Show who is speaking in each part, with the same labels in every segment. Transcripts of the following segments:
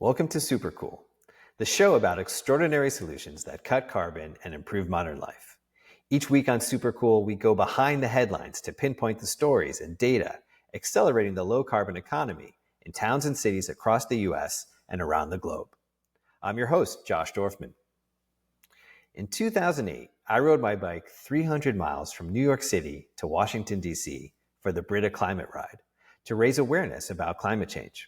Speaker 1: Welcome to Supercool, the show about extraordinary solutions that cut carbon and improve modern life. Each week on Supercool, we go behind the headlines to pinpoint the stories and data accelerating the low-carbon economy in towns and cities across the U.S. and around the globe. I'm your host, Josh Dorfman. In 2008, I rode my bike 300 miles from New York City to Washington, D.C. for the Brita Climate Ride to raise awareness about climate change.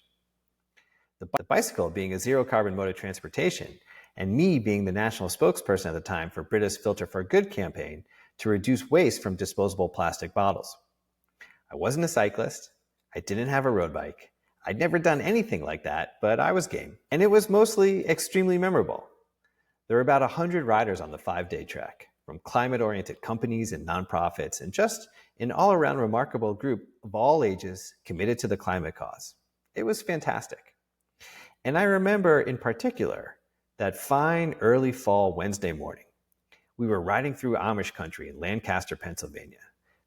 Speaker 1: The bicycle being a zero-carbon mode of transportation, and me being the national spokesperson at the time for Brita's Filter for Good campaign to reduce waste from disposable plastic bottles. I wasn't a cyclist, I didn't have a road bike, I'd never done anything like that, but I was game. And it was mostly extremely memorable. There were about 100 riders on the 5-day trek, from climate-oriented companies and nonprofits, and just an all-around remarkable group of all ages committed to the climate cause. It was fantastic. And I remember in particular that fine early fall Wednesday morning. We were riding through Amish country in Lancaster, Pennsylvania.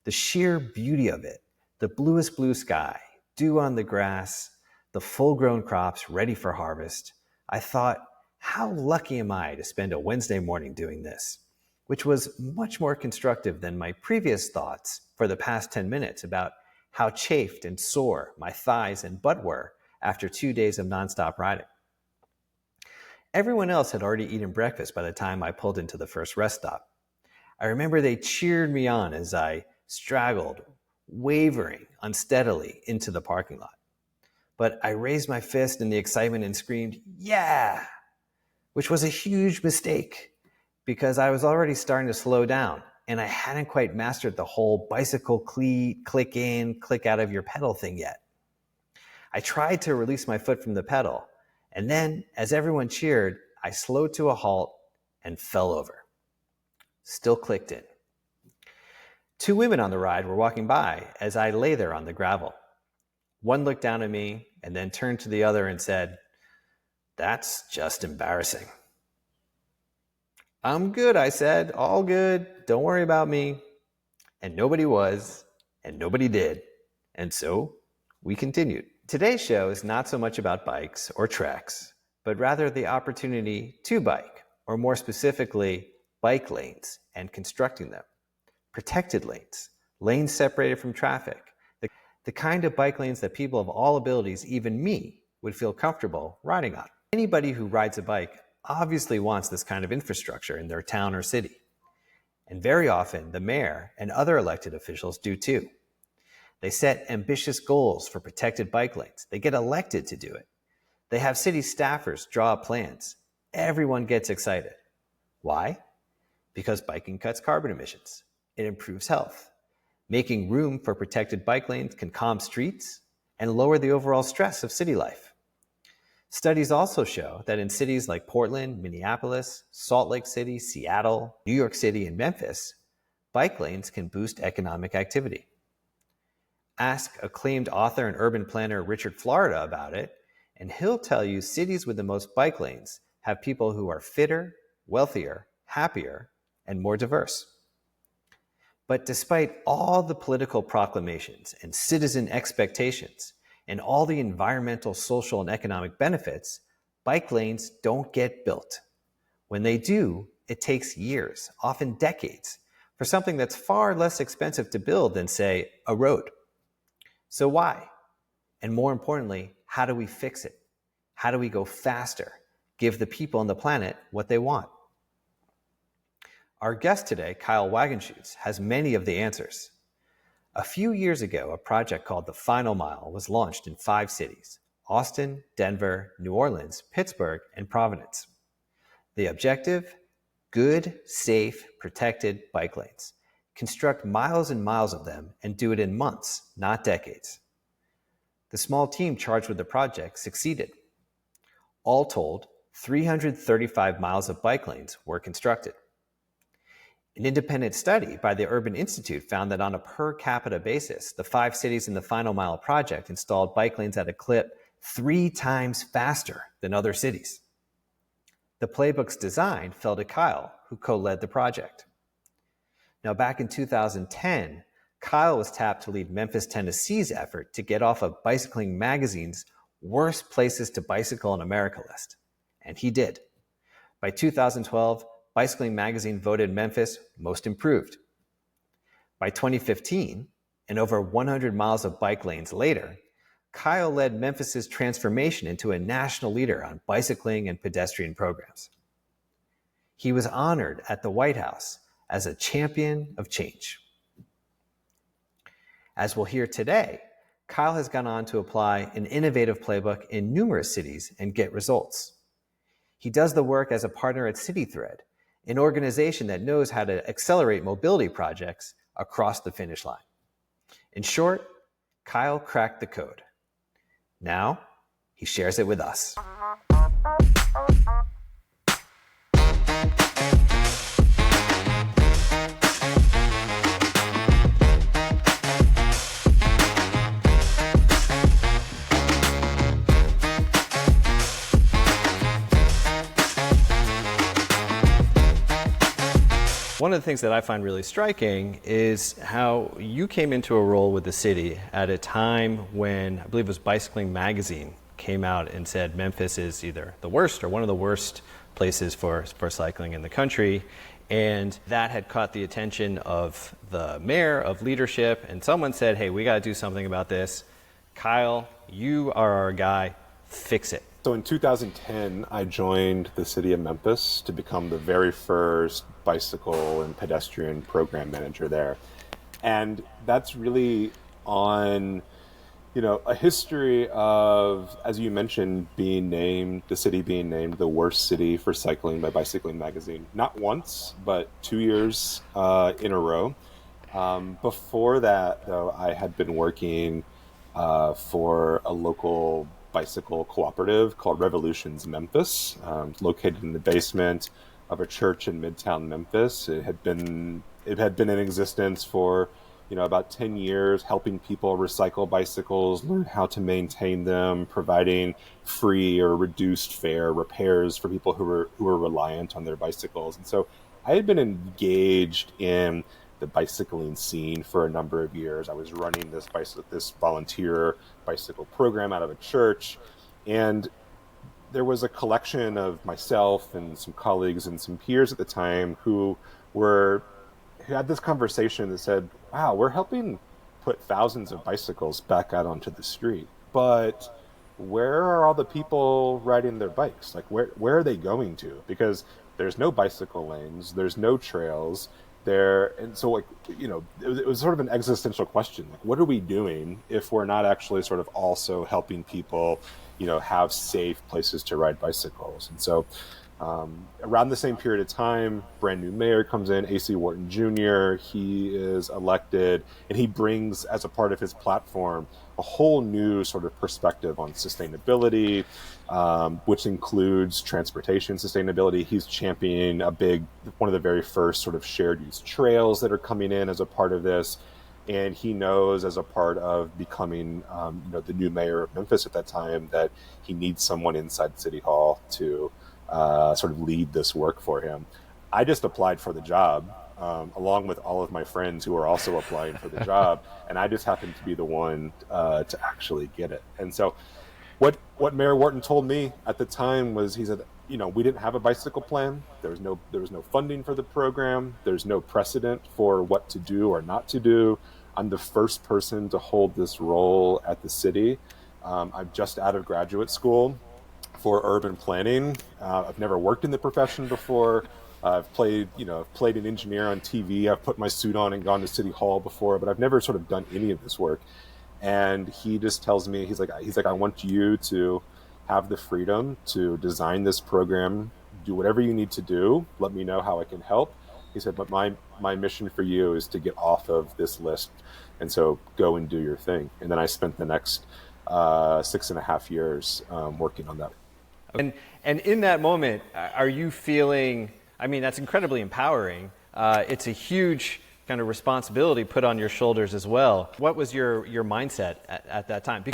Speaker 1: The sheer beauty of it, the bluest blue sky, dew on the grass, the full-grown crops ready for harvest. I thought, how lucky am I to spend a Wednesday morning doing this? Which was much more constructive than my previous thoughts for the past 10 minutes about how chafed and sore my thighs and butt were after 2 days of nonstop riding. Everyone else had already eaten breakfast by the time I pulled into the first rest stop. I remember they cheered me on as I straggled, wavering unsteadily into the parking lot. But I raised my fist in the excitement and screamed, "Yeah!" which was a huge mistake because I was already starting to slow down and I hadn't quite mastered the whole bicycle click in, click out of your pedal thing yet. I tried to release my foot from the pedal, and then, as everyone cheered, I slowed to a halt and fell over. Still clicked in. 2 women on the ride were walking by as I lay there on the gravel. One looked down at me and then turned to the other and said, "That's just embarrassing." "I'm good," I said. "All good. Don't worry about me." And nobody was, and nobody did. And so we continued. Today's show is not so much about bikes or treks, but rather the opportunity to bike, or more specifically, bike lanes and constructing them. Protected lanes, lanes separated from traffic, the kind of bike lanes that people of all abilities, even me, would feel comfortable riding on. Anybody who rides a bike obviously wants this kind of infrastructure in their town or city. And very often, the mayor and other elected officials do too. They set ambitious goals for protected bike lanes. They get elected to do it. They have city staffers draw up plans. Everyone gets excited. Why? Because biking cuts carbon emissions. It improves health. Making room for protected bike lanes can calm streets and lower the overall stress of city life. Studies also show that in cities like Portland, Minneapolis, Salt Lake City, Seattle, New York City, and Memphis, bike lanes can boost economic activity. Ask acclaimed author and urban planner Richard Florida about it, and he'll tell you cities with the most bike lanes have people who are fitter, wealthier, happier, and more diverse. But despite all the political proclamations and citizen expectations and all the environmental, social, and economic benefits, bike lanes don't get built. When they do, it takes years, often decades, for something that's far less expensive to build than, say, a road. So why? And more importantly, how do we fix it? How do we go faster? Give the people on the planet what they want? Our guest today, Kyle Wagenschutz, has many of the answers. A few years ago, a project called The Final Mile was launched in 5 cities: Austin, Denver, New Orleans, Pittsburgh, and Providence. The objective? Good, safe, protected bike lanes. Construct miles and miles of them and do it in months, not decades. The small team charged with the project succeeded. All told, 335 miles of bike lanes were constructed. An independent study by the Urban Institute found that on a per capita basis, the 5 cities in the Final Mile project installed bike lanes at a clip 3 times faster than other cities. The playbook's design fell to Kyle, who co-led the project. Now, back in 2010, Kyle was tapped to lead Memphis, Tennessee's effort to get off of Bicycling Magazine's Worst Places to Bicycle in America list. And he did. By 2012, Bicycling Magazine voted Memphis most improved. By 2015, and over 100 miles of bike lanes later, Kyle led Memphis's transformation into a national leader on bicycling and pedestrian programs. He was honored at the White House as a champion of change. As we'll hear today, Kyle has gone on to apply an innovative playbook in numerous cities and get results. He does the work as a partner at CityThread, an organization that knows how to accelerate mobility projects across the finish line. In short, Kyle cracked the code. Now, he shares it with us. One of the things that I find really striking is how you came into a role with the city at a time when, I believe it was Bicycling Magazine, came out and said Memphis is either the worst or one of the worst places for cycling in the country. And that had caught the attention of the mayor, of leadership, and someone said, hey, we got to do something about this. Kyle, you are our guy, fix it.
Speaker 2: So in 2010, I joined the city of Memphis to become the very first bicycle and pedestrian program manager there. And that's really on, a history of, as you mentioned, the city being named the worst city for cycling by Bicycling Magazine. Not once, but 2 years in a row. Before that, though, I had been working for a local bicycle cooperative called Revolutions Memphis, located in the basement of a church in Midtown Memphis. It had been in existence for about 10 years, helping people recycle bicycles, learn how to maintain them, providing free or reduced fare repairs for people who were reliant on their bicycles. And so I had been engaged in the bicycling scene for a number of years. I was running this volunteer bicycle program out of a church, and there was a collection of myself and some colleagues and some peers at the time who had this conversation that said, wow, we're helping put thousands of bicycles back out onto the street, but where are all the people riding their bikes? Like, where are they going to? Because there's no bicycle lanes, there's no trails there. And so it was sort of an existential question. Like, what are we doing if we're not actually sort of also helping people, have safe places to ride bicycles? And so around the same period of time, brand new mayor comes in, A.C. Wharton Jr. He is elected, and he brings, as a part of his platform, a whole new sort of perspective on sustainability, which includes transportation sustainability. He's championing one of the very first sort of shared use trails that are coming in as a part of this. And he knows, as a part of becoming, the new mayor of Memphis at that time, that he needs someone inside City Hall to sort of lead this work for him. I just applied for the job, along with all of my friends who were also applying for the job, and I just happened to be the one to actually get it. And so what Mayor Wharton told me at the time was, he said, we didn't have a bicycle plan. There was no funding for the program. There's no precedent for what to do or not to do. I'm the first person to hold this role at the city. I'm just out of graduate school for urban planning. I've never worked in the profession before. I've played an engineer on TV. I've put my suit on and gone to City Hall before, but I've never sort of done any of this work. And he just tells me, he's like, I want you to have the freedom to design this program, do whatever you need to do. Let me know how I can help. He said, but my mission for you is to get off of this list. And so go and do your thing. And then I spent the next 6.5 years working on that.
Speaker 1: And in that moment, are you feeling, that's incredibly empowering. It's a huge kind of responsibility put on your shoulders as well. What was your mindset at that time?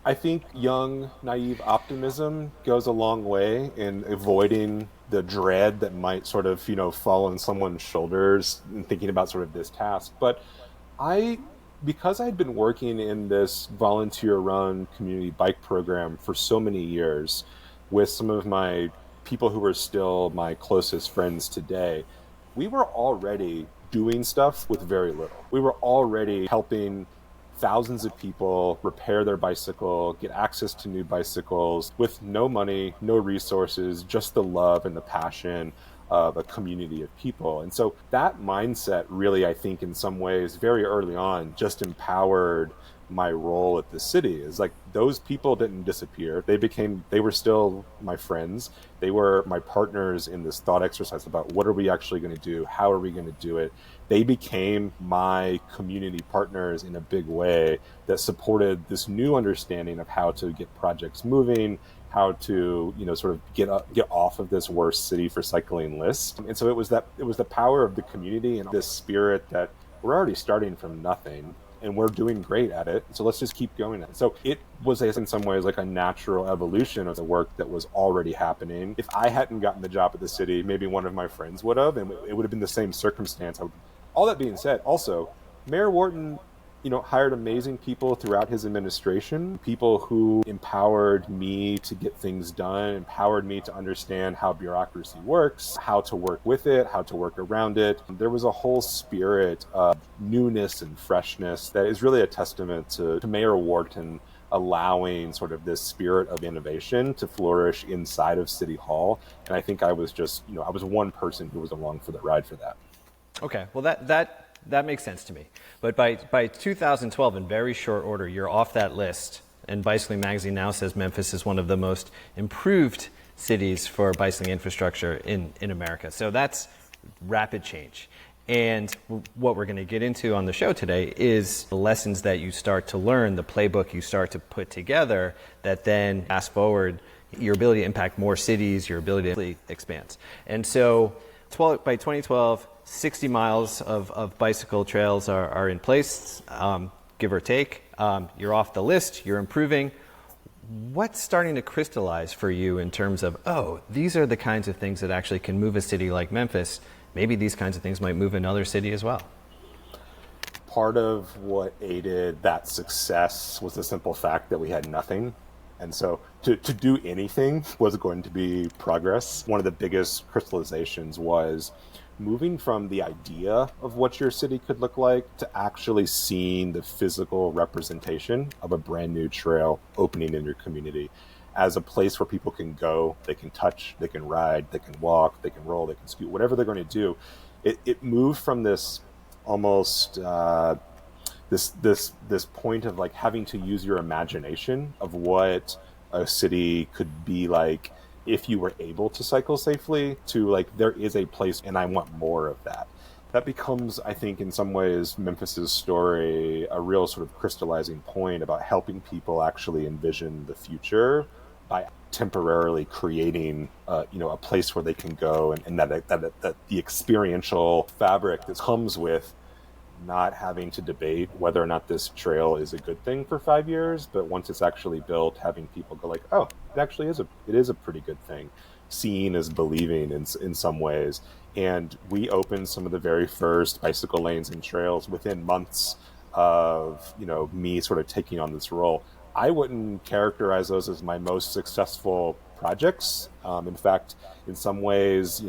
Speaker 2: I think young, naive optimism goes a long way in avoiding the dread that might sort of, fall on someone's shoulders and thinking about sort of this task. But I Because I'd been working in this volunteer-run community bike program for so many years with some of my people who are still my closest friends today, we were already doing stuff with very little. We were already helping thousands of people repair their bicycle, get access to new bicycles with no money, no resources, just the love and the passion of a community of people. And so that mindset really, I think, in some ways, very early on, just empowered my role at the city. Is like those people didn't disappear. They were still my friends. They were my partners in this thought exercise about what are we actually going to do? How are we going to do it? They became my community partners in a big way that supported this new understanding of how to get projects moving, how to, sort of get off of this worst city for cycling list. And so it was the power of the community and this spirit that we're already starting from nothing and we're doing great at it. So let's just keep going at it. So it was in some ways like a natural evolution of the work that was already happening. If I hadn't gotten the job at the city, maybe one of my friends would have, and it would have been the same circumstance. All that being said, also, Mayor Wharton, hired amazing people throughout his administration, people who empowered me to get things done, empowered me to understand how bureaucracy works, how to work with it, how to work around it. There was a whole spirit of newness and freshness that is really a testament to Mayor Wharton allowing sort of this spirit of innovation to flourish inside of City Hall. And I think I was just, I was one person who was along for the ride for that.
Speaker 1: Okay, well that makes sense to me. But by 2012, in very short order, you're off that list. And Bicycling Magazine now says Memphis is one of the most improved cities for bicycling infrastructure in America. So that's rapid change. And what we're going to get into on the show today is the lessons that you start to learn, the playbook you start to put together that then fast forward your ability to impact more cities, your ability to expand. And so by 2012, 60 miles of bicycle trails are in place, give or take. You're off the list, you're improving. What's starting to crystallize for you in terms of, these are the kinds of things that actually can move a city like Memphis? Maybe these kinds of things might move another city as well.
Speaker 2: Part of what aided that success was the simple fact that we had nothing. And so to do anything was going to be progress. One of the biggest crystallizations was moving from the idea of what your city could look like to actually seeing the physical representation of a brand new trail opening in your community as a place where people can go, they can touch, they can ride, they can walk, they can roll, they can scoot, whatever they're going to do. It moved from this almost this point of like having to use your imagination of what a city could be like if you were able to cycle safely, to like, there is a place and I want more of that. That becomes, I think, in some ways, Memphis's story, a real sort of crystallizing point about helping people actually envision the future by temporarily creating, a place where they can go, and that the experiential fabric that comes with not having to debate whether or not this trail is a good thing for 5 years, but once it's actually built, having people go like, oh, it actually is a pretty good thing. Seeing is believing in some ways. And we opened some of the very first bicycle lanes and trails within months of, me sort of taking on this role. I wouldn't characterize those as my most successful projects. In fact, in some ways,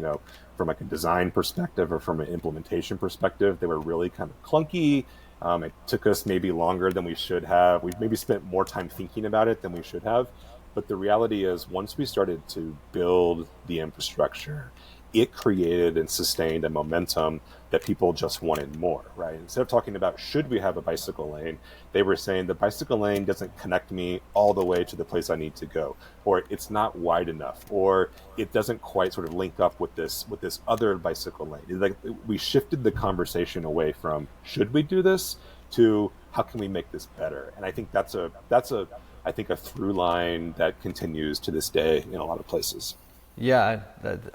Speaker 2: from like a design perspective or from an implementation perspective, they were really kind of clunky. It took us maybe longer than we should have. We maybe spent more time thinking about it than we should have. But the reality is, once we started to build the infrastructure, it created and sustained a momentum that people just wanted more, right? Instead of talking about, should we have a bicycle lane, they were saying the bicycle lane doesn't connect me all the way to the place I need to go, or it's not wide enough, or it doesn't quite sort of link up with this other bicycle lane. Like, we shifted the conversation away from, should we do this, to how can we make this better? And I think that's a through line that continues to this day in a lot of places.
Speaker 1: Yeah,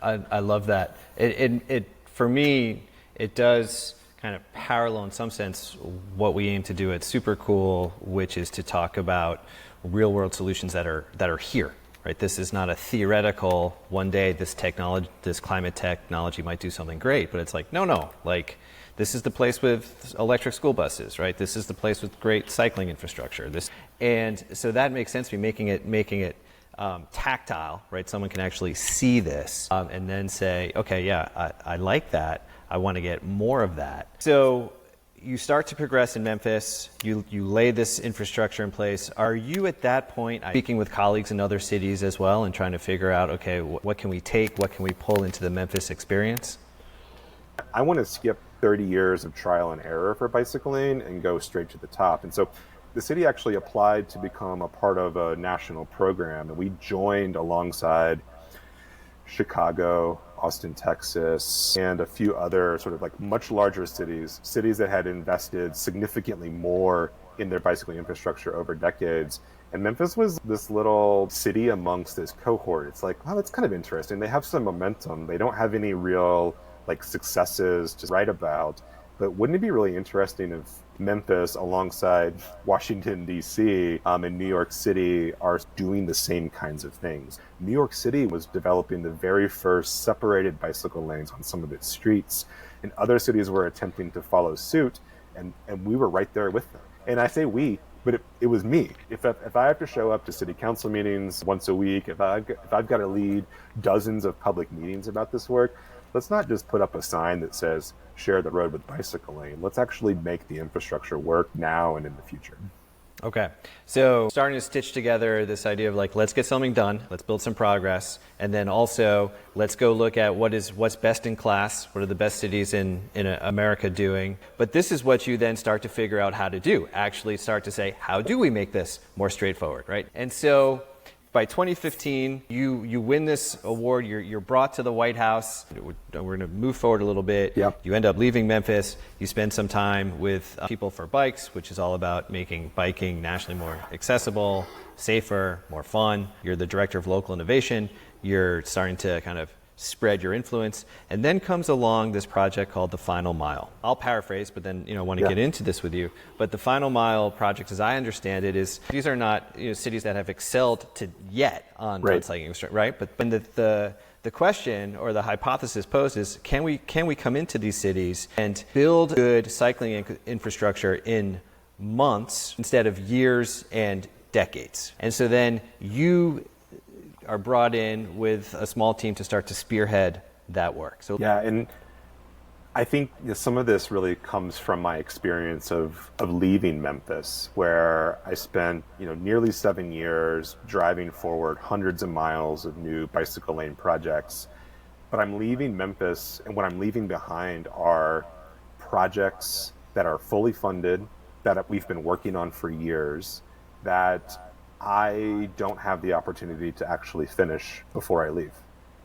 Speaker 1: I love that. It for me, it does kind of parallel in some sense what we aim to do at Supercool, which is to talk about real world solutions that are here. Right? This is not a theoretical, one day this climate technology might do something great, but it's like, no, like This is the place with electric school buses, right? This is the place with great cycling infrastructure. And so that makes sense to me, making it tactile, right? Someone can actually see this and then say, okay, yeah, I like that. I want to get more of that. So you start to progress in Memphis. You lay this infrastructure in place. Are you at that point speaking with colleagues in other cities as well and trying to figure out, okay, what can we take? What can we pull into the Memphis experience?
Speaker 2: I want to skip 30 years of trial and error for bicycling and go straight to the top. And so the city actually applied to become a part of a national program, and we joined alongside Chicago, Austin, Texas, and a few other sort of like much larger cities that had invested significantly more in their bicycling infrastructure over decades. And Memphis was this little city amongst this cohort. It's like, wow, that's kind of interesting. They have some momentum. They don't have any real like successes to write about. But wouldn't it be really interesting if Memphis, alongside Washington, D.C., and New York City are doing the same kinds of things? New York City was developing the very first separated bicycle lanes on some of its streets, and other cities were attempting to follow suit, and we were right there with them. And I say we, but it was me. If I have to show up to city council meetings once a week, if I've got to lead dozens of public meetings about this work, let's not just put up a sign that says, share the road with bicycle lane. Let's actually make the infrastructure work now and in the future.
Speaker 1: Okay. So starting to stitch together this idea of like, let's get something done, let's build some progress, and then also let's go look at what's best in class, what are the best cities in America doing. But this is what you then start to figure out how to do, actually start to say, how do we make this more straightforward, right? And so by 2015, you win this award. You're brought to the White House. We're going to move forward a little bit.
Speaker 2: Yep.
Speaker 1: You end up leaving Memphis. You spend some time with People for Bikes, which is all about making biking nationally more accessible, safer, more fun. You're the director of local innovation. You're starting to kind of spread your influence. And then comes along this project called the Final Mile. I'll paraphrase, but then I want to get into this with you. But the Final Mile project, as I understand it, is these are not cities that have excelled to yet on cycling infrastructure, right? But the question or the hypothesis posed is, can we come into these cities and build good cycling infrastructure in months instead of years and decades? And so then you are brought in with a small team to start to spearhead that work. So
Speaker 2: yeah, and I think some of this really comes from my experience of leaving Memphis, where I spent nearly 7 years driving forward hundreds of miles of new bicycle lane projects. But I'm leaving Memphis, and what I'm leaving behind are projects that are fully funded, that we've been working on for years, that I don't have the opportunity to actually finish before I leave.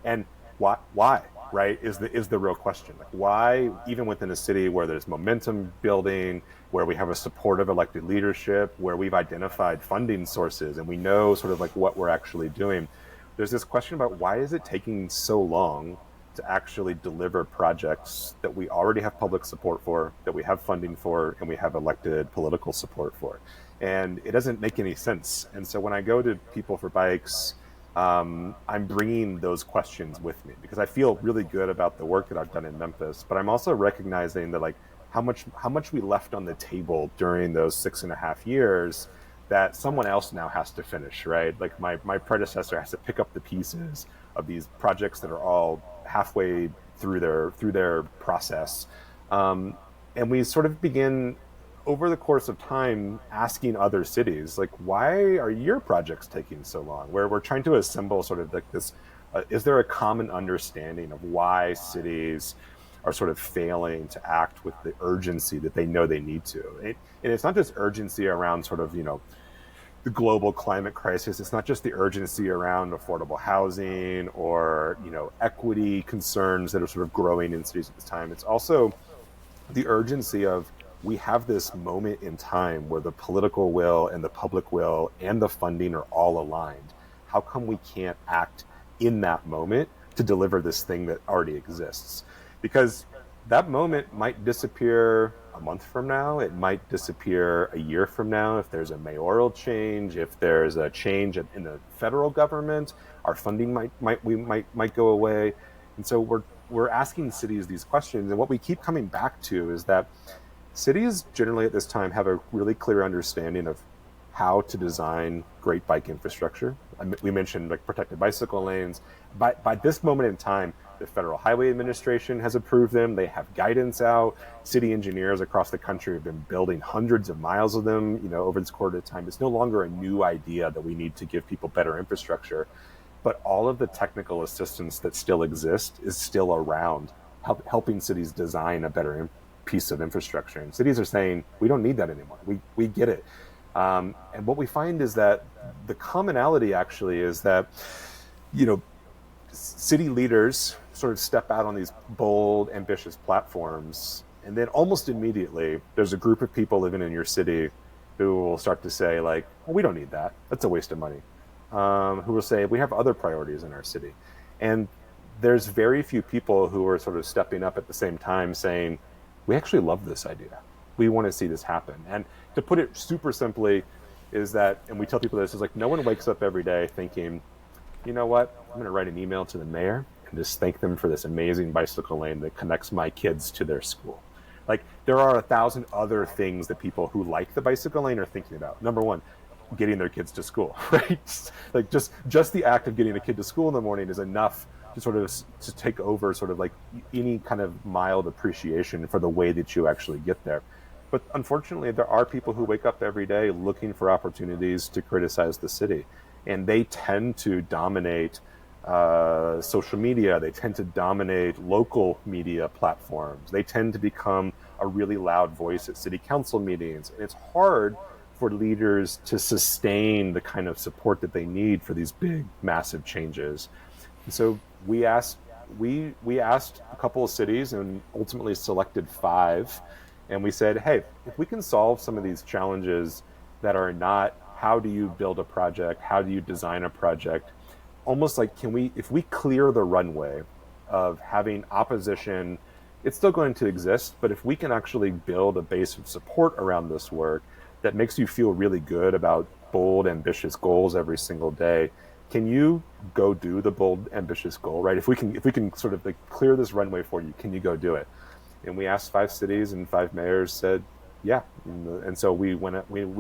Speaker 2: And why, right, is the real question. Like, why, even within a city where there's momentum building, where we have a supportive elected leadership, where we've identified funding sources and we know sort of like what we're actually doing, there's this question about why is it taking so long to actually deliver projects that we already have public support for, that we have funding for, and we have elected political support for. And it doesn't make any sense. And so when I go to People for Bikes, I'm bringing those questions with me because I feel really good about the work that I've done in Memphis, but I'm also recognizing that like how much we left on the table during those 6.5 years that someone else now has to finish, right? Like my predecessor has to pick up the pieces of these projects that are all halfway through their process. And we sort of begin over the course of time asking other cities, like, why are your projects taking so long? Where we're trying to assemble sort of like this, is there a common understanding of why cities are sort of failing to act with the urgency that they know they need to? And it's not just urgency around sort of, the global climate crisis. It's not just the urgency around affordable housing or, equity concerns that are sort of growing in cities at this time. It's also the urgency of, we have this moment in time where the political will and the public will and the funding are all aligned. How come we can't act in that moment to deliver this thing that already exists? Because that moment might disappear a month from now. It might disappear a year from now. If there's a mayoral change, if there's a change in the federal government, our funding might go away. And so we're asking cities these questions, and what we keep coming back to is that cities generally at this time have a really clear understanding of how to design great bike infrastructure. We mentioned like protected bicycle lanes. By this moment in time, the Federal Highway Administration has approved them. They have guidance out. City engineers across the country have been building hundreds of miles of them, over this quarter of time. It's no longer a new idea that we need to give people better infrastructure, but all of the technical assistance that still exists is still around, helping cities design a better piece of infrastructure. And cities are saying, we don't need that anymore. We get it. And what we find is that the commonality actually is that, city leaders sort of step out on these bold, ambitious platforms, and then almost immediately there's a group of people living in your city who will start to say like, well, we don't need that. That's a waste of money. Who will say, we have other priorities in our city. And there's very few people who are sort of stepping up at the same time saying, we actually love this idea. We want to see this happen. And to put it super simply is that, and we tell people this, is like, no one wakes up every day thinking, you know what, I'm going to write an email to the mayor and just thank them for this amazing bicycle lane that connects my kids to their school. Like, there are 1,000 other things that people who like the bicycle lane are thinking about. Number one, getting their kids to school, right? Like just the act of getting a kid to school in the morning is enough to sort of to take over sort of like any kind of mild appreciation for the way that you actually get there. But unfortunately, there are people who wake up every day looking for opportunities to criticize the city. And they tend to dominate social media. They tend to dominate local media platforms. They tend to become a really loud voice at city council meetings. And it's hard for leaders to sustain the kind of support that they need for these big, massive changes. And so we asked a couple of cities and ultimately selected 5. And we said, hey, if we can solve some of these challenges that are not how do you build a project, how do you design a project, almost like if we clear the runway of having opposition, it's still going to exist, but if we can actually build a base of support around this work that makes you feel really good about bold, ambitious goals every single day, can you go do the bold, ambitious goal, right? If we can sort of like clear this runway for you, can you go do it? And we asked 5 cities and 5 mayors said, yeah. And so we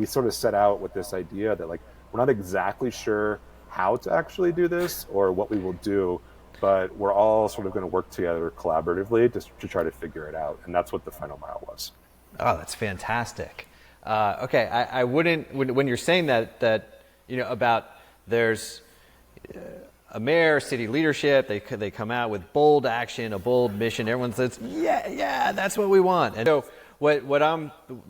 Speaker 2: sort of set out with this idea that like, we're not exactly sure how to actually do this or what we will do, but we're all sort of going to work together collaboratively to try to figure it out. And that's what the final mile was.
Speaker 1: Oh, that's fantastic. Okay, I wouldn't, when you're saying that about there's a mayor, city leadership, they come out with bold action, a bold mission. Everyone says, yeah, that's what we want. And so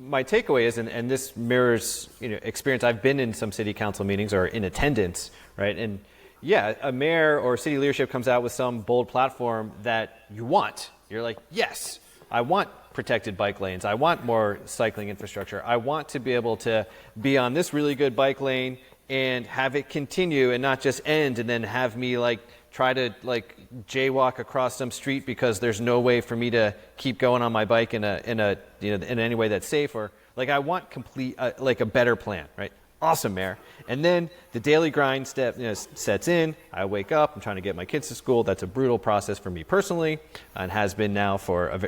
Speaker 1: my takeaway is, and this mirrors experience. I've been in some city council meetings or in attendance, right? And yeah, a mayor or city leadership comes out with some bold platform that you want. You're like, yes, I want protected bike lanes. I want more cycling infrastructure. I want to be able to be on this really good bike lane and have it continue and not just end and then have me like try to like jaywalk across some street because there's no way for me to keep going on my bike in any way that's safe, or like I want complete like a better plan, right? Awesome, Mayor. And then the daily grind sets in. I wake up. I'm trying to get my kids to school. That's a brutal process for me personally, and has been now for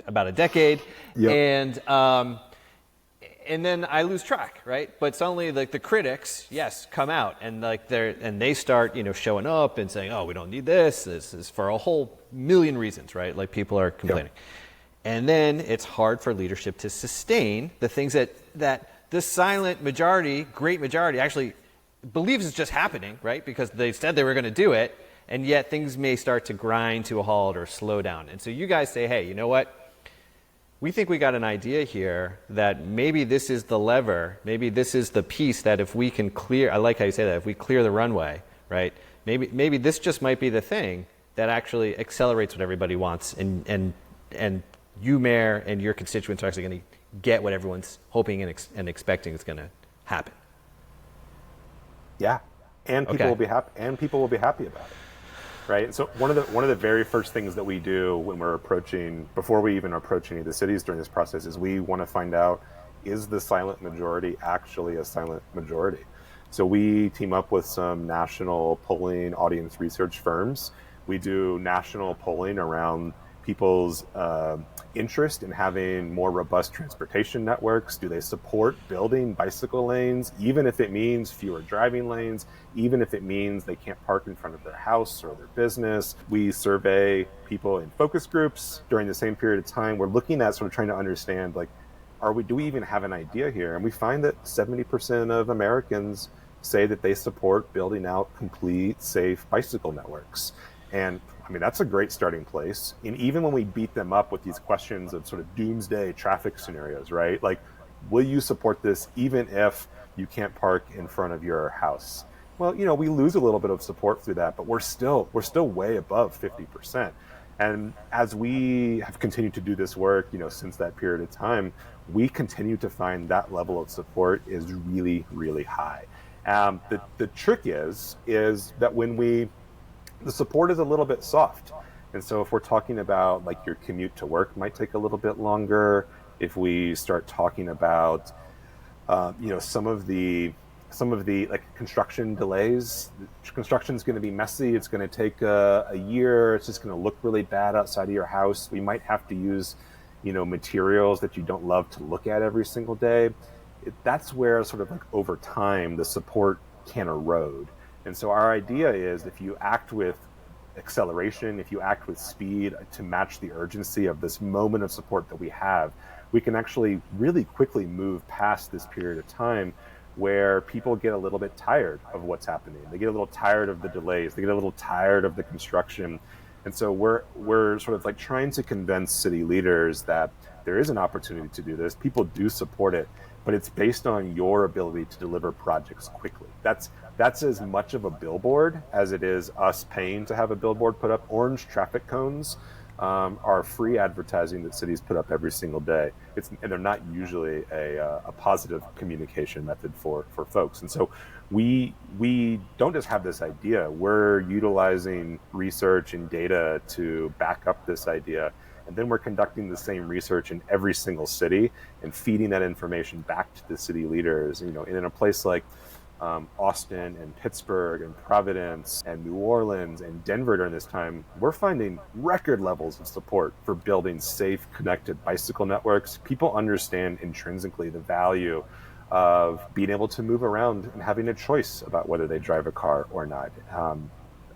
Speaker 1: about a decade. Yep. And then I lose track, right? But suddenly, like the critics, yes, come out and they start, showing up and saying, "Oh, we don't need this. This is for a whole million reasons," right? Like people are complaining, and then it's hard for leadership to sustain the things that the silent majority, great majority, actually believes is just happening, right? Because they said they were going to do it, and yet things may start to grind to a halt or slow down. And so you guys say, "Hey, you know what? We think we got an idea here that maybe this is the lever, maybe this is the piece that if we can clear," I like how you say that, if we clear the runway, right? Maybe this just might be the thing that actually accelerates what everybody wants, and you, Mayor, and your constituents are actually going to get what everyone's hoping and expecting is going to happen.
Speaker 2: Yeah, and people will be happy, and people will be happy about it. Right. So one of the very first things that we do when we're before we even approach any of the cities during this process, is we want to find out, is the silent majority actually a silent majority? So we team up with some national polling audience research firms. We do national polling around people's interest in having more robust transportation networks. Do they support building bicycle lanes, even if it means fewer driving lanes, even if it means they can't park in front of their house or their business? We survey people in focus groups during the same period of time. We're looking at sort of trying to understand, like, do we even have an idea here? And we find that 70% of Americans say that they support building out complete, safe bicycle networks. And I mean, that's a great starting place. And even when we beat them up with these questions of sort of doomsday traffic scenarios, right? Like, will you support this even if you can't park in front of your house? Well, we lose a little bit of support through that, but we're still way above 50%. And as we have continued to do this work, since that period of time, we continue to find that level of support is really, really high. The trick is that the support is a little bit soft. And so if we're talking about like your commute to work might take a little bit longer, if we start talking about, some of the like construction delays, construction is going to be messy. It's going to take a year. It's just going to look really bad outside of your house. We might have to use, materials that you don't love to look at every single day. That's where sort of like over time, the support can erode. And so our idea is if you act with acceleration, if you act with speed to match the urgency of this moment of support that we have, we can actually really quickly move past this period of time where people get a little bit tired of what's happening. They get a little tired of the delays. They get a little tired of the construction. And so we're sort of like trying to convince city leaders that there is an opportunity to do this. People do support it, but it's based on your ability to deliver projects quickly. That's as much of a billboard as it is us paying to have a billboard put up. Orange traffic cones are free advertising that cities put up every single day. And they're not usually a positive communication method for folks. And so we don't just have this idea. We're utilizing research and data to back up this idea. And then we're conducting the same research in every single city and feeding that information back to the city leaders. And in a place like Austin and Pittsburgh and Providence and New Orleans and Denver during this time, we're finding record levels of support for building safe, connected bicycle networks. People understand intrinsically the value of being able to move around and having a choice about whether they drive a car or not.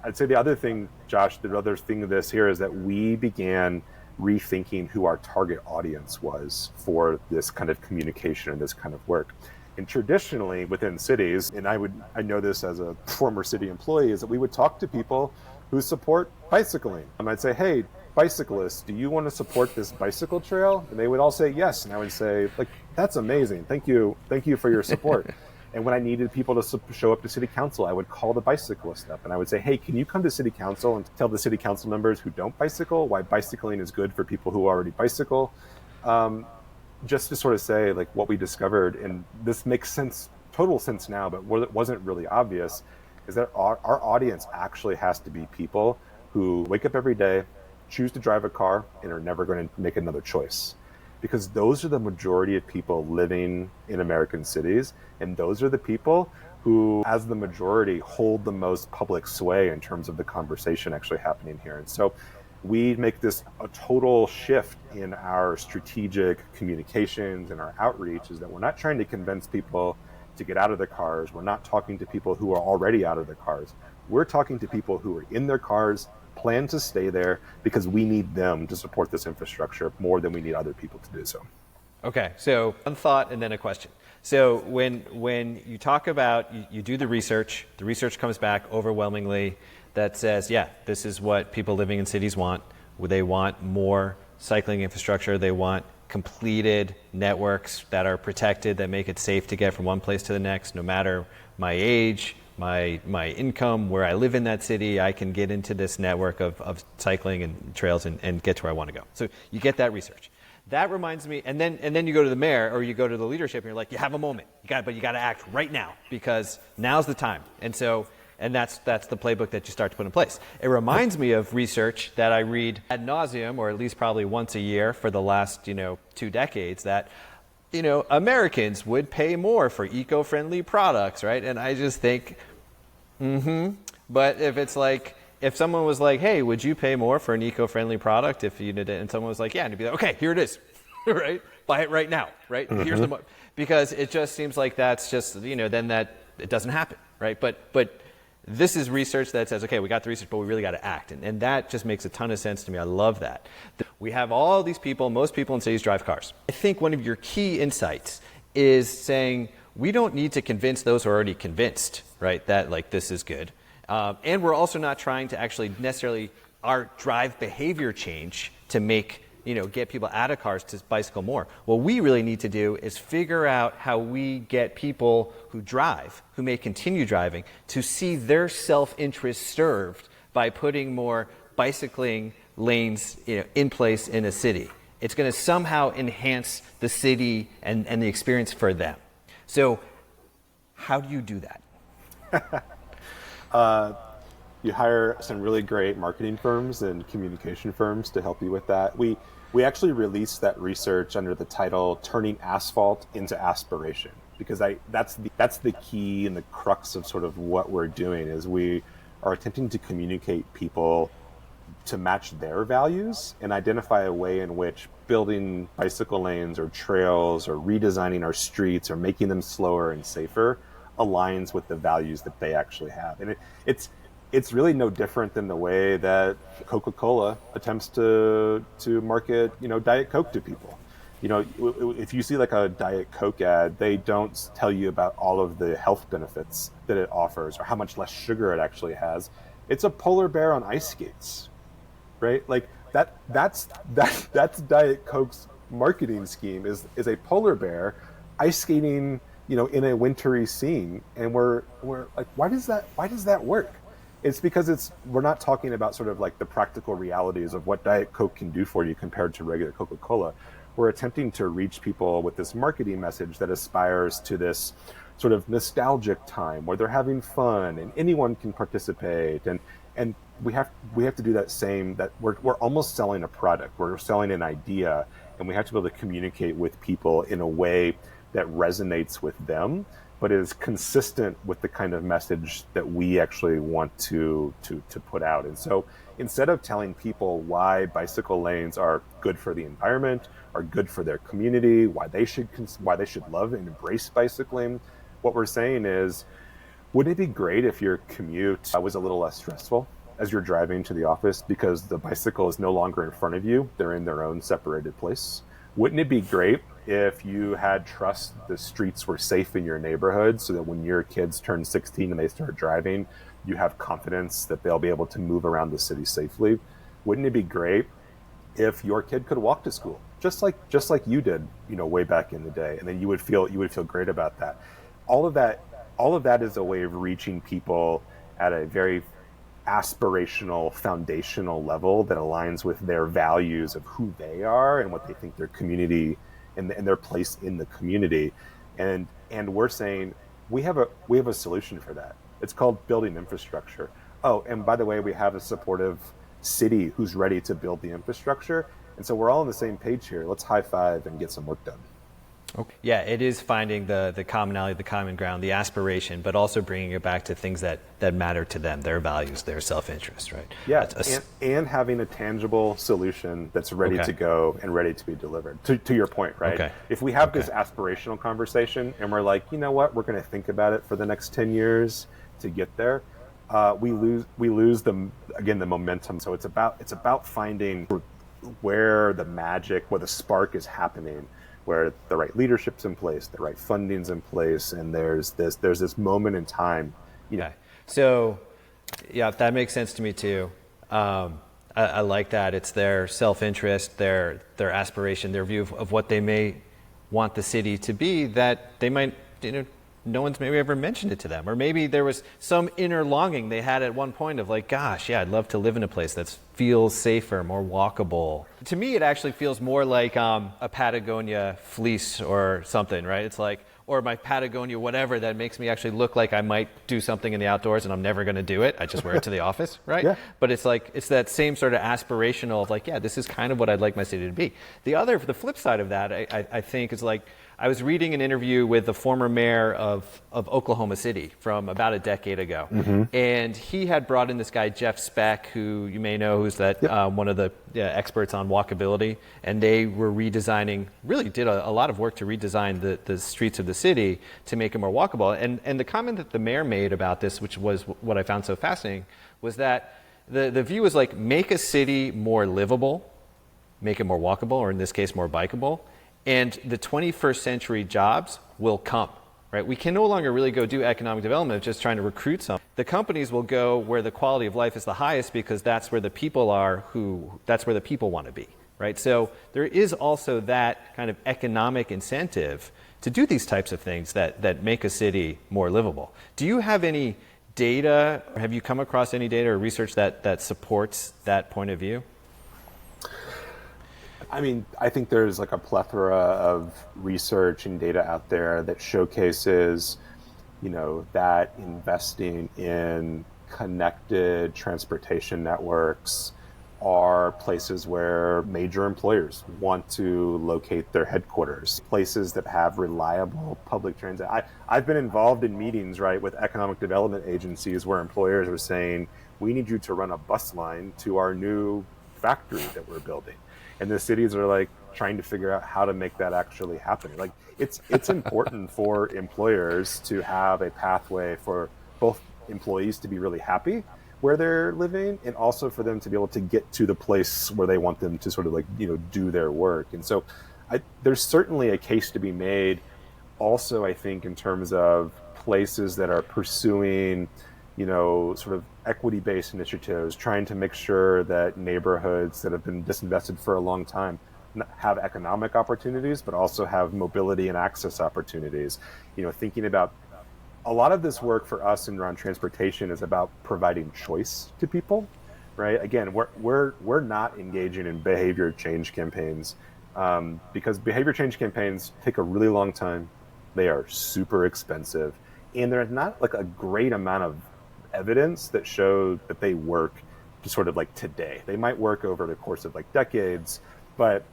Speaker 2: I'd say the other thing, Josh, the other thing of this here is that we began rethinking who our target audience was for this kind of communication and this kind of work. And traditionally within cities, and I know this as a former city employee, is that we would talk to people who support bicycling. And I'd say, hey, bicyclists, do you want to support this bicycle trail? And they would all say yes. And I would say, like, that's amazing. Thank you for your support. And when I needed people to show up to city council, I would call the bicyclist up and I would say, hey, can you come to city council and tell the city council members who don't bicycle why bicycling is good for people who already bicycle? Just to sort of say like what we discovered, and this makes total sense now, but what wasn't really obvious is that our audience actually has to be people who wake up every day, choose to drive a car, and are never going to make another choice. Because those are the majority of people living in American cities, and those are the people who, as the majority, hold the most public sway in terms of the conversation actually happening here. And so we make this a total shift in our strategic communications and our outreach, is that we're not trying to convince people to get out of their cars. We're not talking to people who are already out of their cars. We're talking to people who are in their cars, plan to stay there, because we need them to support this infrastructure more than we need other people to do so.
Speaker 1: Okay, so one thought and then a question. So when you talk about, you do the research comes back overwhelmingly that says, yeah, this is what people living in cities want. They want more cycling infrastructure. They want completed networks that are protected, that make it safe to get from one place to the next, no matter my age, my income, where I live in that city. I can get into this network of cycling and trails and get to where I want to go. So you get that research. That reminds me, and then you go to the mayor or you go to the leadership and you're like, you have a moment, but you got to act right now because now's the time. And that's the playbook that you start to put in place. It reminds me of research that I read ad nauseum, or at least probably once a year for the last 2 decades, that Americans would pay more for eco-friendly products, right? And I just think, but if it's like if someone was like, hey, would you pay more for an eco-friendly product if you did it? And someone was like, yeah, and you'd be like, okay, here it is, right? Buy it right now, right? Here's the because it just seems like that's just, then that it doesn't happen, right? But this is research that says, okay, we got the research, but we really got to act. And that just makes a ton of sense to me. I love that. We have all these people, most people in cities drive cars. I think one of your key insights is saying, we don't need to convince those who are already convinced, right, that like this is good. And we're also not trying to actually necessarily drive behavior change to make, get people out of cars to bicycle more. What we really need to do is figure out how we get people who drive, who may continue driving, to see their self-interest served by putting more bicycling lanes, in place in a city. It's going to somehow enhance the city and the experience for them. So how do you do that?
Speaker 2: You hire some really great marketing firms and communication firms to help you with that. We actually released that research under the title "Turning Asphalt into Aspiration," because that's the key and the crux of sort of what we're doing is we are attempting to communicate people to match their values and identify a way in which building bicycle lanes or trails or redesigning our streets or making them slower and safer aligns with the values that they actually have. And it's really no different than the way that Coca-Cola attempts to market, Diet Coke to people. If you see like a Diet Coke ad, they don't tell you about all of the health benefits that it offers or how much less sugar it actually has. It's a polar bear on ice skates, right? Like that's Diet Coke's marketing scheme is a polar bear ice skating, in a wintry scene. And we're like, why does that work? It's because we're not talking about sort of like the practical realities of what Diet Coke can do for you compared to regular Coca-Cola. We're attempting to reach people with this marketing message that aspires to this sort of nostalgic time where they're having fun and anyone can participate. And we have to do that we're almost selling a product. We're selling an idea, and we have to be able to communicate with people in a way that resonates with them, but is consistent with the kind of message that we actually want to put out. And so instead of telling people why bicycle lanes are good for the environment, are good for their community, why they should love and embrace bicycling, what we're saying is, wouldn't it be great if your commute was a little less stressful as you're driving to the office because the bicycle is no longer in front of you, they're in their own separated place? Wouldn't it be great if you had trust the streets were safe in your neighborhood so that when your kids turn 16 and they start driving, you have confidence that they'll be able to move around the city safely? Wouldn't it be great if your kid could walk to school just like you did, way back in the day, and then you would feel great about that? All of that is a way of reaching people at a very aspirational, foundational level that aligns with their values of who they are and what they think their community and their place in the community. And we're saying we have a solution for that. It's called building infrastructure. Oh, and by the way, we have a supportive city who's ready to build the infrastructure. And so we're all on the same page here. Let's high five and get some work done.
Speaker 1: Okay. Yeah, it is finding the commonality, the common ground, the aspiration, but also bringing it back to things that matter to them, their values, their self-interest, right?
Speaker 2: Yeah, and having a tangible solution that's ready to go and ready to be delivered. To your point, right? Okay. If we have this aspirational conversation and we're like, you know what, we're going to think about it for the next 10 years to get there, we lose the momentum. So it's about finding where the magic, where the spark is happening, where the right leadership's in place, the right funding's in place, and there's this moment in time.
Speaker 1: Yeah. So, yeah, that makes sense to me too. I like that. It's their self-interest, their aspiration, their view of what they may want the city to be that they might, no one's maybe ever mentioned it to them. Or maybe there was some inner longing they had at one point of like, gosh, yeah, I'd love to live in a place that feels safer, more walkable. To me, it actually feels more like a Patagonia fleece or something, right? It's like, or my Patagonia whatever that makes me actually look like I might do something in the outdoors and I'm never going to do it. I just wear it to the office, right? Yeah. But it's like, it's that same sort of aspirational of like, yeah, this is kind of what I'd like my city to be. The flip side of that, I think is like, I was reading an interview with the former mayor of Oklahoma City from about a decade ago. And he had brought in this guy, Jeff Speck, who you may know, who's one of the experts on walkability. And they were really did a lot of work to redesign the streets of the city to make it more walkable. And the comment that the mayor made about this, which was what I found so fascinating, was that the view was like, make a city more livable, make it more walkable, or in this case, more bikeable, and the 21st century jobs will come, right? We can no longer really go do economic development of just trying to recruit some. The companies will go where the quality of life is the highest because that's where the people are that's where the people want to be, right? So there is also that kind of economic incentive to do these types of things that make a city more livable. Do you have any data, or have you come across any data or research that supports that point of view?
Speaker 2: I mean, I think there's like a plethora of research and data out there that showcases, that investing in connected transportation networks are places where major employers want to locate their headquarters, places that have reliable public transit. I've been involved in meetings, right, with economic development agencies where employers are saying, we need you to run a bus line to our new factory that we're building. And the cities are like trying to figure out how to make that actually happen. Like it's important for employers to have a pathway for both employees to be really happy where they're living, and also for them to be able to get to the place where they want them to sort of do their work. And so there's certainly a case to be made also, I think, in terms of places that are pursuing, sort of equity-based initiatives, trying to make sure that neighborhoods that have been disinvested for a long time have economic opportunities, but also have mobility and access opportunities. Thinking about a lot of this work for us around transportation is about providing choice to people, right? Again, we're not engaging in behavior change campaigns because behavior change campaigns take a really long time. They are super expensive, and there's not like a great amount of evidence that show that they work to sort of like today. They might work over the course of like decades, but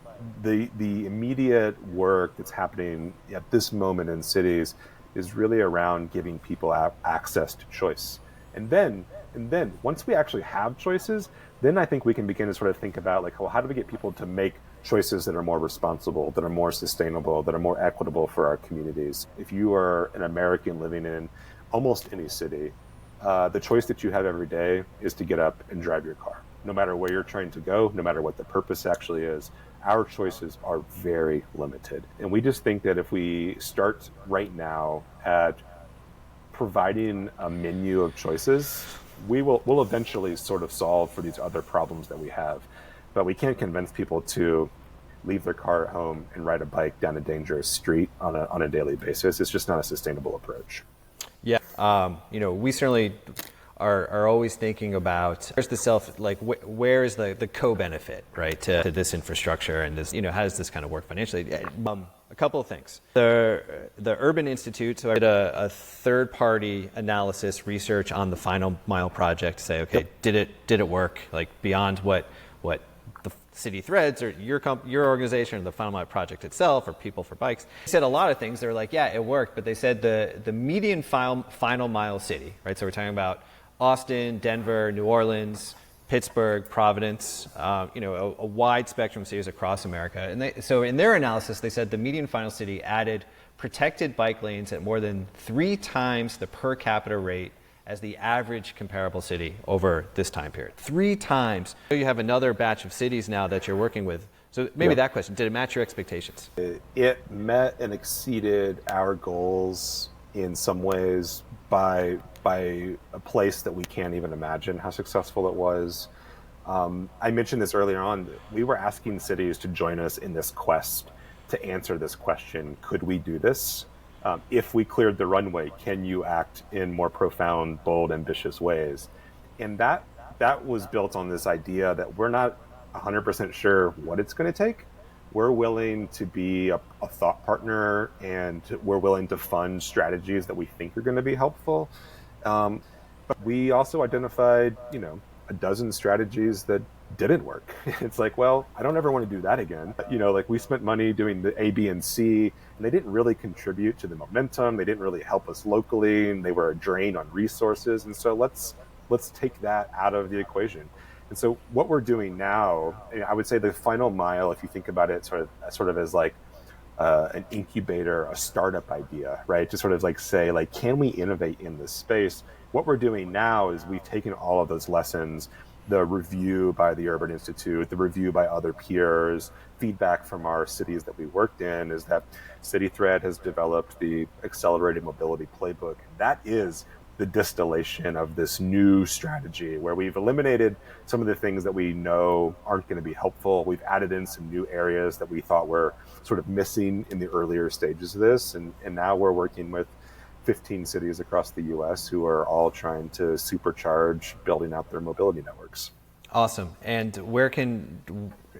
Speaker 2: the immediate work that's happening at this moment in cities is really around giving people access to choice. And then once we actually have choices, then I think we can begin to sort of think about like, well, how do we get people to make choices that are more responsible, that are more sustainable, that are more equitable for our communities? If you are an American living in almost any city, the choice that you have every day is to get up and drive your car. No matter where you're trying to go, no matter what the purpose actually is, our choices are very limited. And we just think that if we start right now at providing a menu of choices, we'll eventually sort of solve for these other problems that we have. But we can't convince people to leave their car at home and ride a bike down a dangerous street on a daily basis. It's just not a sustainable approach.
Speaker 1: Yeah, we certainly are always thinking about where is the co-benefit, right, to this infrastructure, and this, how does this kind of work financially? A couple of things. The Urban Institute, so I did a third-party analysis research on the Final Mile project to say, okay, did it work, like beyond what the City Threads or your organization or the Final Mile project itself or People for Bikes. They said a lot of things. They were like, yeah, it worked, but they said the median final mile city, right? So we're talking about Austin, Denver, New Orleans, Pittsburgh, Providence, a wide spectrum of cities across America. And so in their analysis, they said the median final city added protected bike lanes at more than 3 times the per capita rate as the average comparable city over this time period. 3 times. So you have another batch of cities now that you're working with. So maybe that question, did it match your expectations?
Speaker 2: It met and exceeded our goals in some ways by a place that we can't even imagine how successful it was. I mentioned this earlier on. We were asking cities to join us in this quest to answer this question, could we do this? If we cleared the runway, can you act in more profound, bold, ambitious ways? And that was built on this idea that we're not 100% sure what it's going to take. We're willing to be a thought partner, and we're willing to fund strategies that we think are going to be helpful. But we also identified, a dozen strategies that didn't work. It's like, well, I don't ever want to do that again. Like we spent money doing the A, B, and C, and they didn't really contribute to the momentum. They didn't really help us locally, and they were a drain on resources. And so let's take that out of the equation. And so what we're doing now, I would say the final mile, if you think about it sort of as like an incubator, a startup idea, right? To sort of like say, like, can we innovate in this space? What we're doing now is we've taken all of those lessons, the review by the Urban Institute, the review by other peers, feedback from our cities that we worked in, is that CityThread has developed the Accelerated Mobility Playbook. That is the distillation of this new strategy where we've eliminated some of the things that we know aren't going to be helpful. We've added in some new areas that we thought were sort of missing in the earlier stages of this. And now we're working with 15 cities across the US who are all trying to supercharge building out their mobility networks.
Speaker 1: Awesome. And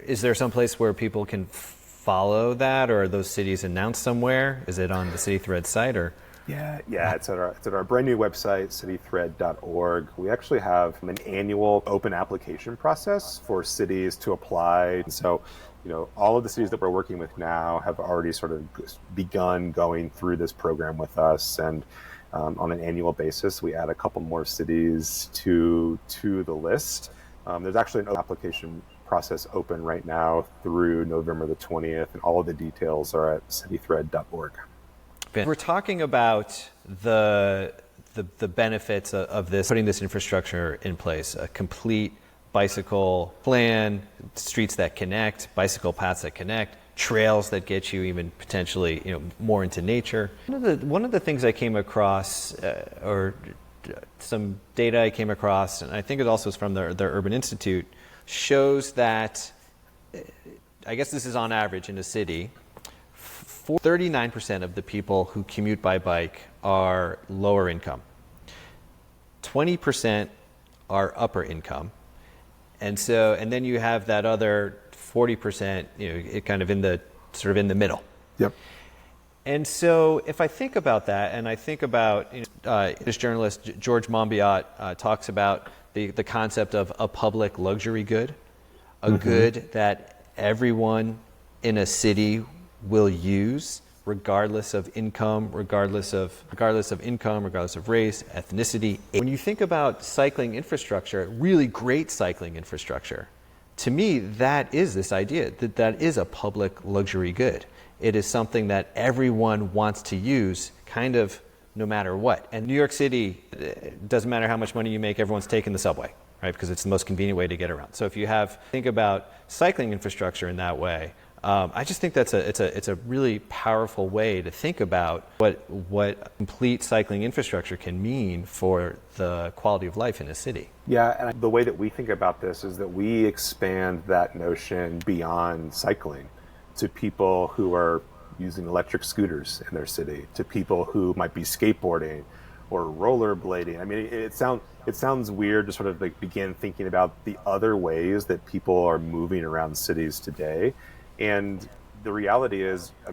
Speaker 1: is there some place where people can follow that, or are those cities announced somewhere? Is it on the CityThread site, or?
Speaker 2: Yeah, it's at our brand new website, citythread.org. We actually have an annual open application process for cities to apply. So, all of the cities that we're working with now have already sort of begun going through this program with us. And on an annual basis, we add a couple more cities to the list. There's actually an application process open right now through November the 20th, and all of the details are at citythread.org.
Speaker 1: We're talking about the benefits of this, putting this infrastructure in place, a complete bicycle plan, streets that connect, bicycle paths that connect, trails that get you even potentially more into nature. One of the things I came across, or some data I came across, and I think it also is from the Urban Institute, shows that, I guess this is on average in a city, 39% of the people who commute by bike are lower income. 20% are upper income. And then you have that other 40%, it kind of in the middle.
Speaker 2: Yep.
Speaker 1: And so if I think about that, and I think about, this journalist, George Monbiot, talks about the concept of a public luxury good, a good that everyone in a city will use, regardless of income, regardless of race, ethnicity. When you think about cycling infrastructure, really great cycling infrastructure, to me, that is this idea that is a public luxury good. It is something that everyone wants to use, kind of no matter what. And New York City, it doesn't matter how much money you make, everyone's taking the subway, right? Because it's the most convenient way to get around. So if you think about cycling infrastructure in that way, I just think it's a really powerful way to think about what complete cycling infrastructure can mean for the quality of life in a city.
Speaker 2: Yeah, and the way that we think about this is that we expand that notion beyond cycling to people who are using electric scooters in their city, to people who might be skateboarding or rollerblading. I mean, it sounds weird to sort of like begin thinking about the other ways that people are moving around cities today. And the reality is, I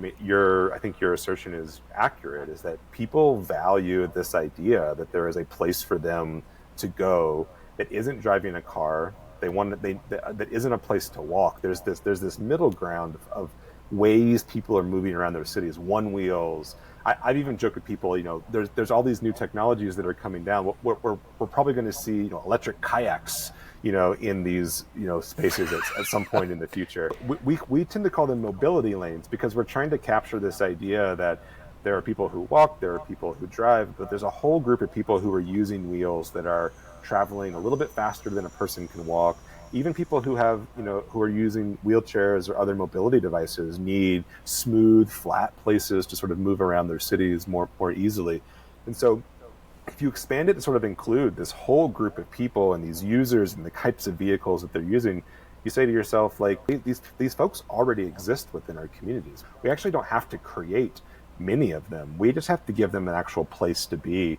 Speaker 2: think your assertion is accurate, is that people value this idea that there is a place for them to go that isn't driving a car. That isn't a place to walk. There's this middle ground of ways people are moving around their cities, one wheels. I've even joked with people, there's all these new technologies that are coming down. We're probably going to see electric kayaks in these, spaces at some point in the future. We tend to call them mobility lanes because we're trying to capture this idea that there are people who walk, there are people who drive, but there's a whole group of people who are using wheels that are traveling a little bit faster than a person can walk. Even people who who are using wheelchairs or other mobility devices need smooth, flat places to sort of move around their cities more easily. And so if you expand it to sort of include this whole group of people and these users and the types of vehicles that they're using, you say to yourself, like, these folks already exist within our communities. We actually don't have to create many of them. We just have to give them an actual place to be.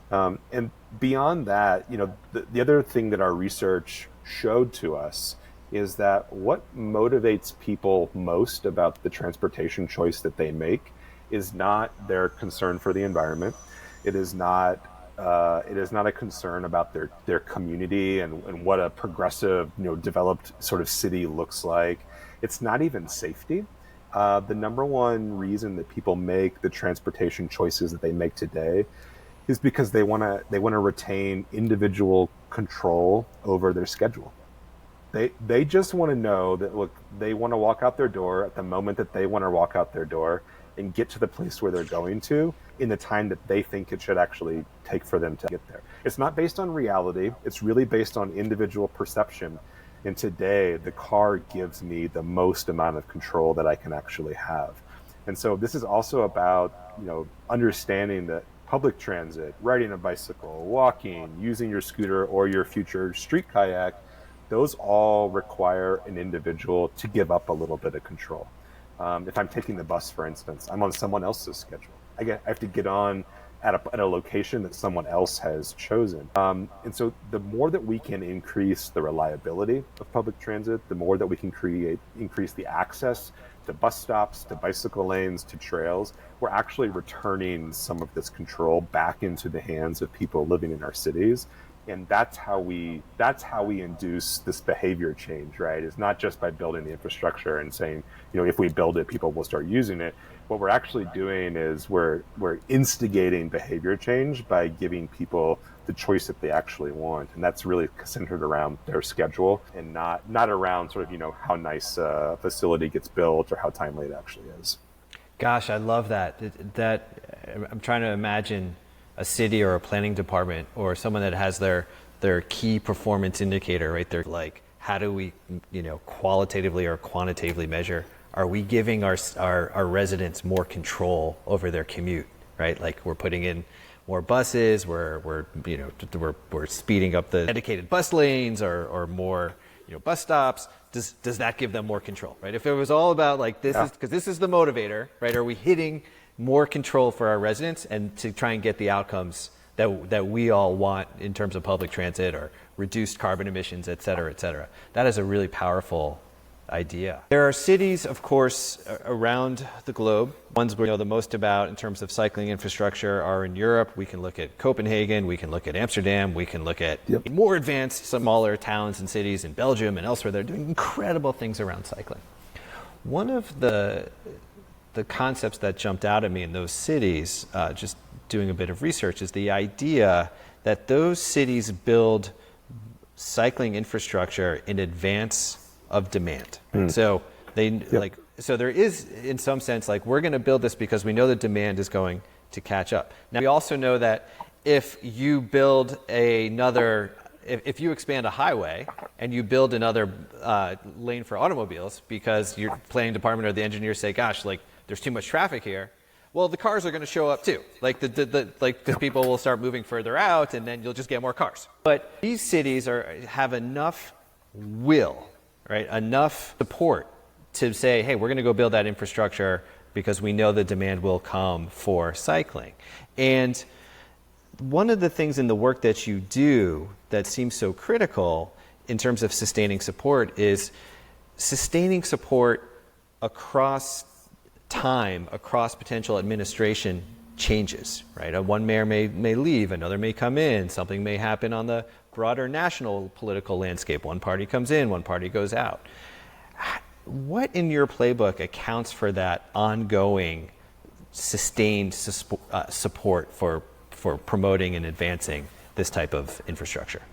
Speaker 2: And beyond that, the other thing that our research showed to us is that what motivates people most about the transportation choice that they make is not their concern for the environment. It is not It is not a concern about their community and what a progressive, developed sort of city looks like. It's not even safety. The number one reason that people make the transportation choices that they make today is because they want to retain individual control over their schedule. They just want to know that, look, they want to walk out their door at the moment that they want to walk out their door and get to the place where they're going to in the time that they think it should actually take for them to get there. It's not based on reality. It's really based on individual perception. And today, the car gives me the most amount of control that I can actually have. And so this is also about, understanding that public transit, riding a bicycle, walking, using your scooter or your future street kayak, those all require an individual to give up a little bit of control. If I'm taking the bus, for instance, I'm on someone else's schedule. I have to get on at a location that someone else has chosen. And so the more that we can increase the reliability of public transit, the more that we can increase the access to bus stops, to bicycle lanes, to trails, we're actually returning some of this control back into the hands of people living in our cities. And that's how we induce this behavior change, right? It's not just by building the infrastructure and saying, if we build it, people will start using it. What we're actually doing is we're instigating behavior change by giving people the choice that they actually want. And that's really centered around their schedule and not around sort of, how nice a facility gets built or how timely it actually is.
Speaker 1: Gosh, I love that. I'm trying to imagine a city or a planning department or someone that has their key performance indicator, right? They're like, how do we, qualitatively or quantitatively measure? Are we giving our residents more control over their commute, right? Like we're putting in more buses, we're speeding up the dedicated bus lanes or more, bus stops. Does that give them more control, right? If it was all about like this is because this is the motivator, right? Are we hitting more control for our residents and to try and get the outcomes that we all want in terms of public transit or reduced carbon emissions, et cetera, et cetera? That is a really powerful idea. There are cities, of course, around the globe. Ones we know the most about in terms of cycling infrastructure are in Europe. We can look at Copenhagen, we can look at Amsterdam, we can look at more advanced, smaller towns and cities in Belgium and elsewhere. They're doing incredible things around cycling. One of the concepts that jumped out at me in those cities, just doing a bit of research, is the idea that those cities build cycling infrastructure in advance of demand. So so there is, in some sense, like we're going to build this because we know the demand is going to catch up. Now we also know that if you build if you expand a highway and you build another lane for automobiles because your planning department or the engineers say, gosh, like there's too much traffic here, well, the cars are going to show up too. Like the people will start moving further out and then you'll just get more cars. But these cities have enough will, right? Enough support to say, hey, we're going to go build that infrastructure because we know the demand will come for cycling. And one of the things in the work that you do that seems so critical in terms of sustaining support is sustaining support across time, across potential administration changes, right? One mayor may leave, another may come in, something may happen on the broader national political landscape. One party comes in, one party goes out. What in your playbook accounts for that ongoing, sustained support for promoting and advancing this type of infrastructure?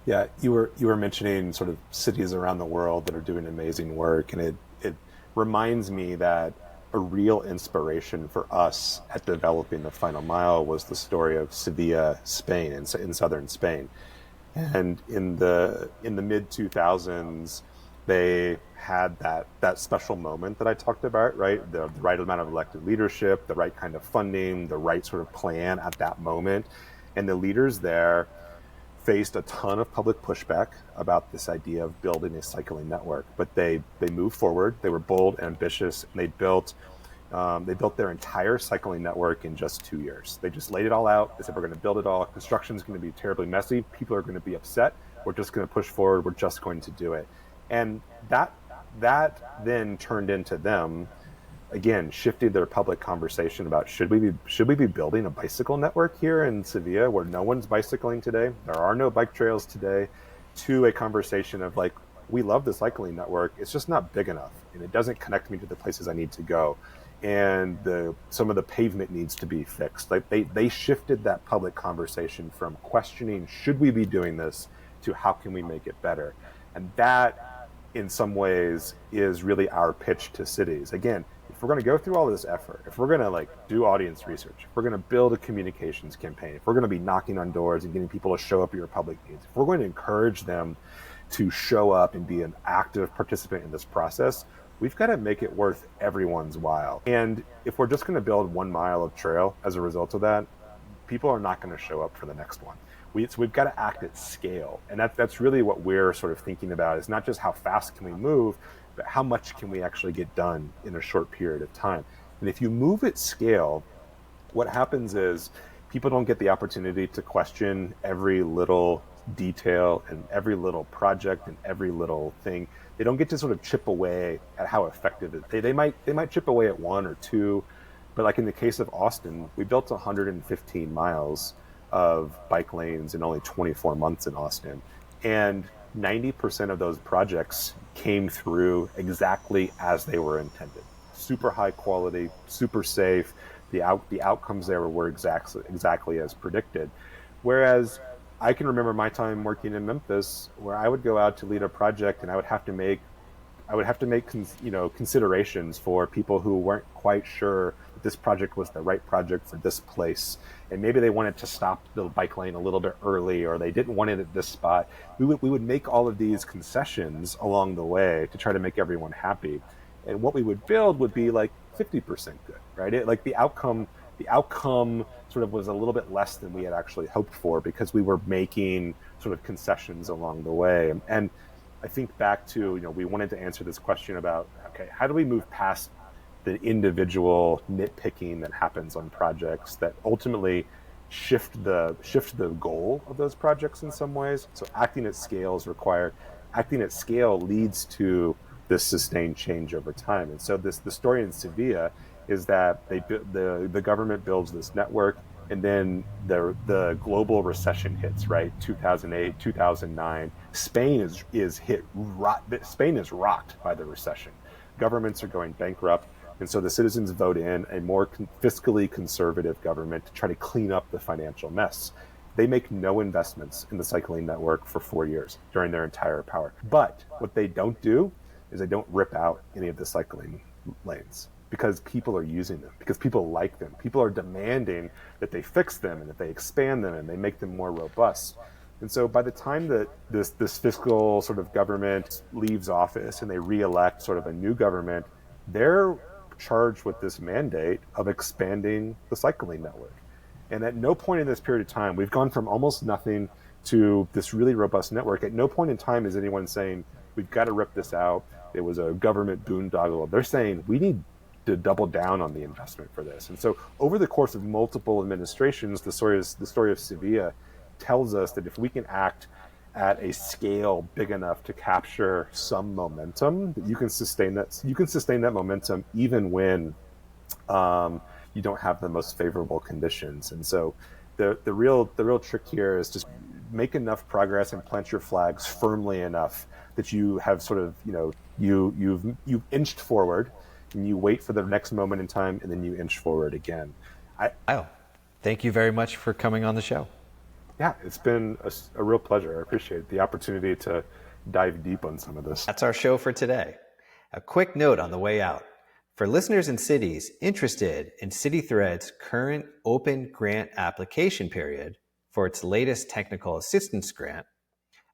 Speaker 2: Yeah, you were mentioning sort of cities around the world that are doing amazing work, and it reminds me that a real inspiration for us at developing the Final Mile was the story of Sevilla, Spain, in southern Spain. And in the mid 2000s, they had that special moment that I talked about, right? The right amount of elected leadership, the right kind of funding, the right sort of plan at that moment. And the leaders there faced a ton of public pushback about this idea of building a cycling network. But they moved forward. They were bold, ambitious, and they built their entire cycling network in just 2 years. They just laid it all out. They said, we're going to build it all. Construction is going to be terribly messy. People are going to be upset. We're just going to push forward. We're just going to do it. And that then turned into them again, shifted their public conversation about should we be building a bicycle network here in Sevilla where no one's bicycling today, there are no bike trails today, to a conversation of like, we love the cycling network, it's just not big enough and it doesn't connect me to the places I need to go, and some of the pavement needs to be fixed. Like they shifted that public conversation from questioning should we be doing this to how can we make it better. And that in some ways is really our pitch to cities. Again, if we're going to go through all this effort, if we're going to like do audience research, if we're going to build a communications campaign, if we're going to be knocking on doors and getting people to show up at your public meetings, if we're going to encourage them to show up and be an active participant in this process, we've got to make it worth everyone's while. And if we're just going to build 1 mile of trail as a result of that, people are not going to show up for the next one. So we've got to act at scale. And that's really what we're sort of thinking about, is not just how fast can we move, but how much can we actually get done in a short period of time. And if you move at scale, what happens is people don't get the opportunity to question every little detail and every little project and every little thing. They don't get to sort of chip away at how effective it is. They might chip away at 1 or 2, but like in the case of Austin, we built 115 miles of bike lanes in only 24 months in Austin. And 90% of those projects came through exactly as they were intended. Super high quality, super safe. The outcomes there were exactly as predicted. Whereas I can remember my time working in Memphis, where I would go out to lead a project and I would have to make considerations for people who weren't quite sure that this project was the right project for this place. And maybe they wanted to stop the bike lane a little bit early, or they didn't want it at this spot. We would make all of these concessions along the way to try to make everyone happy. And what we would build would be like 50% good, right? Like the outcome sort of was a little bit less than we had actually hoped for, because we were making sort of concessions along the way. And I think back to, we wanted to answer this question about, okay, how do we move past the individual nitpicking that happens on projects that ultimately shift the goal of those projects in some ways? So acting at scale is required. Acting at scale leads to this sustained change over time. And so the story in Sevilla is that the government builds this network, and then the global recession hits, right? 2008, 2009. Spain is rocked by the recession. Governments are going bankrupt. And so the citizens vote in a more fiscally conservative government to try to clean up the financial mess. They make no investments in the cycling network for 4 years during their entire power. But what they don't do is they don't rip out any of the cycling lanes, because people are using them, because people like them. People are demanding that they fix them and that they expand them and they make them more robust. And so by the time that this fiscal sort of government leaves office and they re-elect sort of a new government, they're charged with this mandate of expanding the cycling network. And at no point in this period of time, we've gone from almost nothing to this really robust network. At no point in time is anyone saying, we've got to rip this out. It was a government boondoggle. They're saying, we need to double down on the investment for this. And so over the course of multiple administrations, the story of Sevilla tells us that if we can act at a scale big enough to capture some momentum, that you can sustain that momentum even when you don't have the most favorable conditions. And so the real trick here is just make enough progress and plant your flags firmly enough that you have sort of, you've inched forward, and you wait for the next moment in time, and then you inch forward again.
Speaker 1: Kyle, thank you very much for coming on the show.
Speaker 2: Yeah, it's been a real pleasure. I appreciate the opportunity to dive deep on some of this.
Speaker 1: That's our show for today. A quick note on the way out. For listeners in cities interested in CityThread's current open grant application period for its latest technical assistance grant,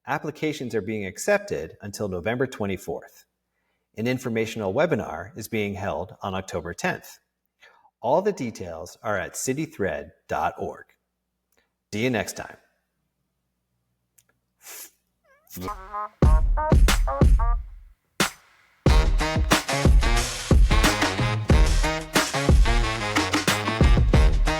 Speaker 1: applications are being accepted until November 24th. An informational webinar is being held on October 10th. All the details are at citythread.org. See you next time.